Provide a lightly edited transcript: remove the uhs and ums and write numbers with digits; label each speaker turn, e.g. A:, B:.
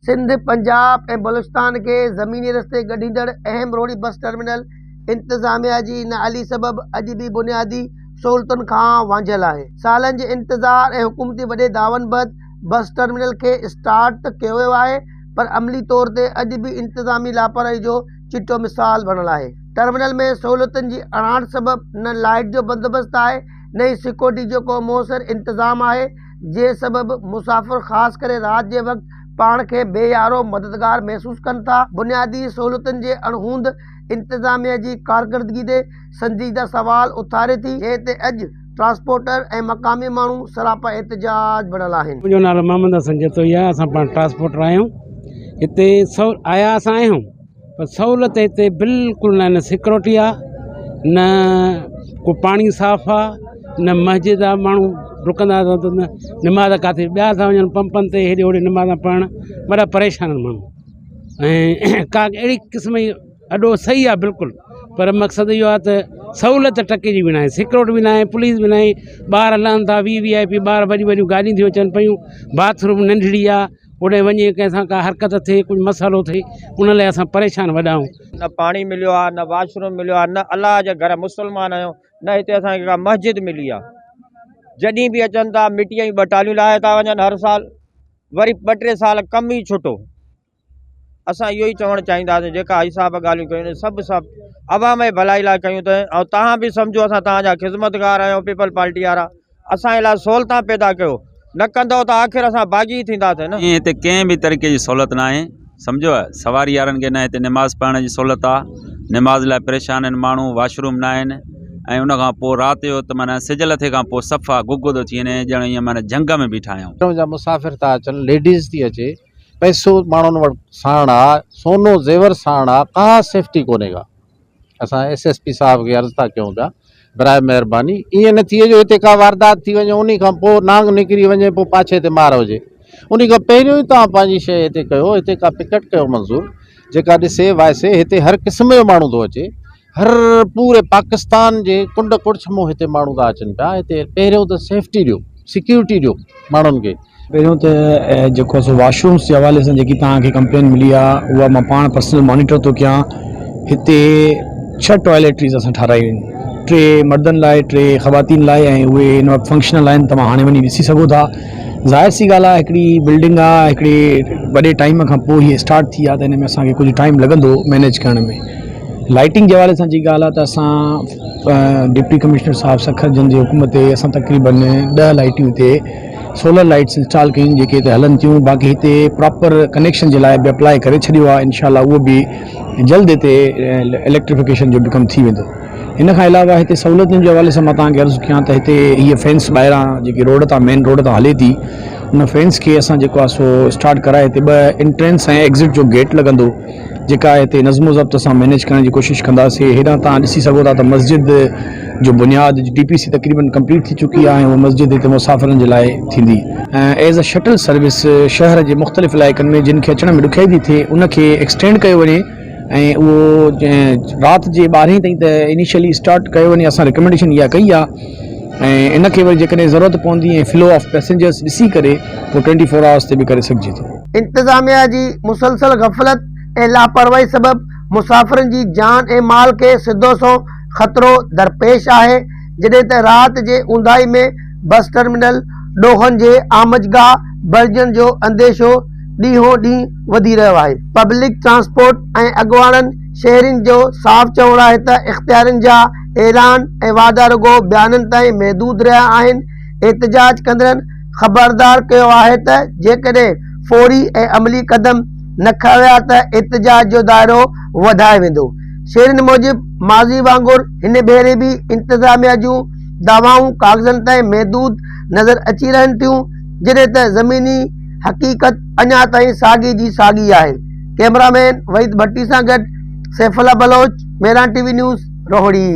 A: सिंध पंजाब ऐं बलूचिस्तान के ज़मीनी रस्ते गॾींदड़ अहम रोडी बस टर्मिनल इंतज़ामिया जी नाअहली सबबि अॼु बि बुनियादी सहूलतुनि खां वांझियल आहे। सालनि जे इंतज़ार ऐं हुकूमती वॾे दावनि बैदि बस टर्मिनल खे स्टार्ट त कयो वियो आहे, पर अमली तौर ते अॼु बि इंतज़ामी लापरवाही जो चिटो मिसाल बणियल आहे। टर्मिनल में सहूलियतुनि जी अणाट सबबि न लाइट जो बंदोबस्तु आहे, न ई सिक्योरिटी जो को मुयसर इंतज़ाम आहे, जे सबबि मुसाफ़िर ख़ासि करे राति जे वक़्तु पाण खे बेयारो मददगार महसूसु कनि था। बुनियादी सहूलियतुनि जे अणहूंद इंतज़ामिया जी कारकर्दगी ते संजीदा सवाल उथारे थी, जंहिं ते अॼु ट्रांसपोर्टर ऐं मक़ामी माण्हू सरापा एहतजाज बणियल आहिनि।
B: मुंहिंजो नालो मोहम्मद हसन जेतोई आहे। असां पाण ट्रांसपोर्टर आहियूं। हिते आया असां आहियूं, पर सहूलियत हिते बिल्कुलु न सिक्योरिटी आहे, न को पाणी साफ़ु आहे, न मस्जिद आहे। माण्हू रुकंदा त निमाज़ किथे ॿिया था वञनि पंपनि ते हेॾे होॾे निमाज़ पढ़णु, ॾाढा परेशान आहिनि माण्हू। ऐं का अहिड़ी क़िस्म जी अॾो सही आहे बिल्कुलु, पर मक़सदु इहो आहे त सहूलियत टके जी बि न आहे, सिक्योरिटी बि न आहे, पुलिस बि न आहे। ॿार हलनि था VIP ॿार, वॾियूं वॾियूं गाॾियूं थी अचनि पियूं, बाथरूम नंढड़ी आहे, होॾे वञी कंहिंसां का हरकत थिए, कुझु मसालो थिए, उन लाइ असां परेशान वॾा आहियूं।
C: न पाणी मिलियो आहे, न वाशरूम मिलियो आहे, न अलाह जे घर मुस्लमान आहियूं, न हिते असांखे का मस्जिद मिली आहे। जॾहिं बि अचनि था मिटीअ जी बटालियूं लाहे था वञनि हर साल, वरी 2-3 साल कम ई छुटो। असां इहो ई चवणु चाहींदासीं, जेका हिसाब ॻाल्हियूं कयूं सभु अवाम जी भलाई लाइ कयूं त, ऐं तव्हां बि सम्झो असां तव्हांजा ख़िदमतगार आहियूं, पीपल पार्टी वारा। असांजे लाइ सहूलियतां पैदा कयो, न कंदव त आख़िर असां बाग़ी थींदासीं न।
D: हिते कंहिं बि तरीक़े जी सहूलियत न आहे, सम्झो सवारी वारनि खे न हिते निमाज़ पढ़ण जी सहूलियत आहे, निमाज़ लाइ परेशान आहिनि माण्हू, वाशरूम न आहिनि। ऐं उन खां पोइ राति जो त माना सिजल थिए खां पोइ सफ़ा गुग थो थी वञे, ॼण ईअं माना जंग में बीठा आहियूं।
E: जा मुसाफ़िर था अचनि, लेडीज़ थी अचे, पैसो माण्हुनि वटि साण आहे, सोनो ज़ेवर साण आहे, का सेफ्टी कोन्हे का। असां SSP साहब खे अर्ज़ु था कयूं पिया, बराए महिरबानी ईअं न थिए जो हिते का वारदात थी वञे, उन खां पोइ नांग निकिरी वञे, पोइ पाछे ते मार हुजे। उन खां पहिरियों ई तव्हां पंहिंजी शइ हिते कयो, हिते का पिकट कयो मंज़ूर, जेका ॾिसे वाइसे। हिते हर क़िस्म जो माण्हू थो अचे, हर पूरे पाकिस्तान जे कुंड कुड़छ मां हिते माण्हू था अचनि पिया। हिते पहिरियों त सेफ्टी ॾियो, सिक्योरिटी ॾियो माण्हुनि खे।
F: पहिरियों त जेको सो वाशरूम्स जे हवाले सां जेकी तव्हांखे कंप्लेन मिली आहे, उहा मां पाण पर्सनल मॉनिटर थो कयां। हिते 6 टॉयलेटरीज़ असां ठारायूं आहिनि, 3 मर्दनि लाइ, 3 ख़वातीन लाइ, ऐं उहे इन वक़्तु फंक्शनल आहिनि। तव्हां हाणे वञी ॾिसी सघो था। ज़ाहिर सी ॻाल्हि आहे, हिकिड़ी बिल्डिंग आहे, हिकिड़े वॾे टाइम खां पोइ हीअ स्टार्ट थी आहे, त हिन में असांखे कुझु टाइम लॻंदो मैनेज करण में। लाइटिंग जे हवाले सां जी ॻाल्हि आहे त असां डिप्टी कमिश्नर साहिबु सखर जन जी हुकूम ते असां तक़रीबन 10 लाइटियूं हिते सोलर लाइट्स इंस्टॉल कयूं, जेके हिते हलनि थियूं। बाक़ी हिते प्रॉपर कनेक्शन जे लाइ बि अप्लाई करे छॾियो आहे, इंशाल्लाह उहो बि जल्द हिते इलेक्ट्रिफिकेशन जो बि कमु थी वेंदो। इन खां अलावा हिते सहूलियतुनि जे हवाले सां मां तव्हांखे अर्ज़ु कयां त हिते हीअ फेंस ॿाहिरां जेकी रोड तां मेन रोड तां हले थी, उन फेंस खे असां जेको आहे सो स्टार्ट कराए हिते 2 एंट्रेंस ऐं एग्ज़िट जो गेट लॻंदो, जेका हिते नज़्मो ज़ब्त सां मैनेज करण जी कोशिशि कंदासीं। हेॾां तव्हां ॾिसी सघो था त मस्जिद जो बुनियाद DPC तक़रीबन कंप्लीट थी चुकी आहे, ऐं उहा मस्जिद हिते मुसाफ़िरनि जे लाइ थींदी। ऐं एज़ अ शटल सर्विस शहर जे मुख़्तलिफ़ इलाइक़नि में जिन खे अचण में ॾुखियाई थी थिए, उनखे एक्सटेंड कयो वञे, ऐं उहो राति जे 12 ताईं त इनिशियली स्टार्ट कयो वञे। असां रिकमेंडेशन इहा कई आहे, ऐं इन खे वरी जेकॾहिं ज़रूरत पवंदी ऐं फ्लो ऑफ पैसेंजर्स ॾिसी करे पोइ 24 आवर्स ते बि करे सघिजे थो।
A: इंतज़ामिया जी मुसलसल गफ़लत ऐं लापरवाही सबबि मुसाफ़िरनि जी जान ऐं माल खे सिधो सो ख़तरो दरपेश आहे, जॾहिं त राति जे ऊंदाही में बस टर्मिनल ॾोहनि जे आमजगाह बणिजण जो अंदेशो ॾींहों ॾींहुं वधी रहियो आहे। पब्लिक ट्रांसपोर्ट ऐं अॻुवाणनि शहरियुनि जो साफ़ चवणु आहे त इख़्तियारनि जा ऐलान ऐं वादा रुगो बयाननि ताईं महदूद रहिया आहिनि। एहतजाज कंदड़नि ख़बरदार कयो आहे त जेकॾहिं फौरी ऐं अमली क़दम न खंया विया त एहतजाज जो दायरो वधाए वेंदो। शेरनि मूजिबि माज़ी वांगुरु हिन भेरे बि इंतज़ामिया जूं दावाऊं काग़ज़नि ताईं महदूद नज़र अची रहनि थियूं, जॾहिं त ज़मीनी हक़ीक़त अञा ताईं साॻी जी साॻी आहे। कैमरामैन वहीद भट्टी सां गॾु सैफुल्ला बलोच, मेरान TV न्यूज़, रोहड़ी।